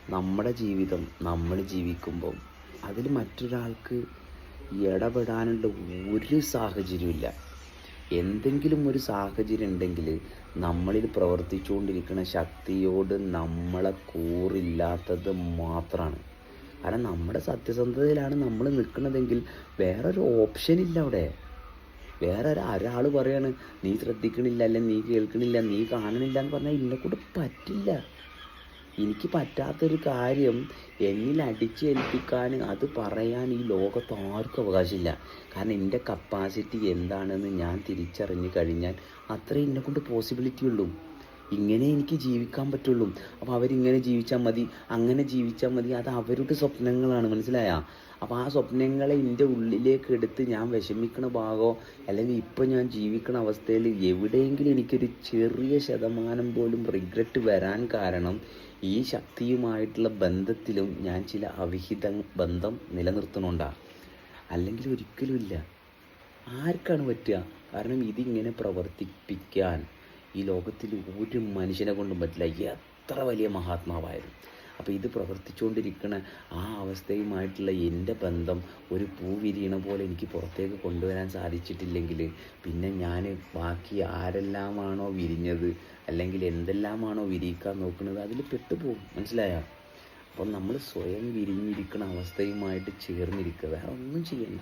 നമ്മുടെ ജീവിതം നമ്മൾ ജീവിക്കുമ്പം അതിൽ മറ്റൊരാൾക്ക് ഇടപെടാനുള്ള ഒരു സാഹചര്യമില്ല. എന്തെങ്കിലും ഒരു സാഹചര്യം ഉണ്ടെങ്കിൽ നമ്മളിൽ പ്രവർത്തിച്ചുകൊണ്ടിരിക്കുന്ന ശക്തിയോട് നമ്മളെ കൂറില്ലാത്തത് മാത്രമാണ്. കാരണം നമ്മുടെ സത്യസന്ധതയിലാണ് നമ്മൾ നിൽക്കുന്നതെങ്കിൽ വേറൊരു ഓപ്ഷനില്ല അവിടെ. വേറെ ഒരാൾ പറയാണ് നീ ശ്രദ്ധിക്കണില്ല, അല്ലെങ്കിൽ നീ കേൾക്കണില്ല, നീ കാണണില്ല എന്ന് പറഞ്ഞാൽ എന്നെക്കൊണ്ട് പറ്റില്ല. എനിക്ക് പറ്റാത്തൊരു കാര്യം എന്നിൽ അടിച്ചേൽപ്പിക്കാൻ, അത് പറയാൻ ഈ ലോകത്ത് ആർക്കും അവകാശമില്ല. കാരണം എൻ്റെ കപ്പാസിറ്റി എന്താണെന്ന് ഞാൻ തിരിച്ചറിഞ്ഞു കഴിഞ്ഞാൽ അത്രേ എന്നെക്കൊണ്ട് പോസിബിലിറ്റി ഉള്ളൂ. ഇങ്ങനെ എനിക്ക് ജീവിക്കാൻ പറ്റുള്ളൂ. അപ്പോൾ അവരിങ്ങനെ ജീവിച്ചാൽ മതി, അങ്ങനെ ജീവിച്ചാൽ മതി, അത് അവരുടെ സ്വപ്നങ്ങളാണ്. മനസ്സിലായോ? അപ്പോൾ ആ സ്വപ്നങ്ങളെ എൻ്റെ ഉള്ളിലേക്ക് എടുത്ത് ഞാൻ വിഷമിക്കണ ഭാഗമോ അല്ലെങ്കിൽ ഇപ്പം ഞാൻ ജീവിക്കണ അവസ്ഥയിൽ എവിടെയെങ്കിലും എനിക്കൊരു ചെറിയ ശതമാനം പോലും റിഗ്രറ്റ് വരാൻ കാരണം ഈ ശക്തിയുമായിട്ടുള്ള ബന്ധത്തിലും ഞാൻ ചില അവിഹിത ബന്ധം നിലനിർത്തണുണ്ടാ. അല്ലെങ്കിൽ ഒരിക്കലുമില്ല. ആർക്കാണ് പറ്റുക? കാരണം ഇതിങ്ങനെ പ്രവർത്തിപ്പിക്കാൻ ഈ ലോകത്തിൽ ഒരു മനുഷ്യനെ കൊണ്ടും പറ്റില്ല, എത്ര വലിയ മഹാത്മാവായിരുന്നു. അപ്പോൾ ഇത് പ്രവർത്തിച്ചുകൊണ്ടിരിക്കുന്ന ആ അവസ്ഥയുമായിട്ടുള്ള എൻ്റെ ബന്ധം ഒരു പൂ വിരിയണ പോലെ എനിക്ക് പുറത്തേക്ക് കൊണ്ടുവരാൻ സാധിച്ചിട്ടില്ലെങ്കിൽ പിന്നെ ഞാൻ ബാക്കി ആരെല്ലാമാണോ വിരിഞ്ഞത് അല്ലെങ്കിൽ എന്തെല്ലാമാണോ വിരിയിക്കാൻ നോക്കുന്നത് അതിൽ പെട്ടുപോകും. മനസ്സിലായോ? അപ്പം നമ്മൾ സ്വയം വിരിഞ്ഞിരിക്കുന്ന അവസ്ഥയുമായിട്ട് ചേർന്നിരിക്കുക, വേറെ ഒന്നും ചെയ്യണ്ട.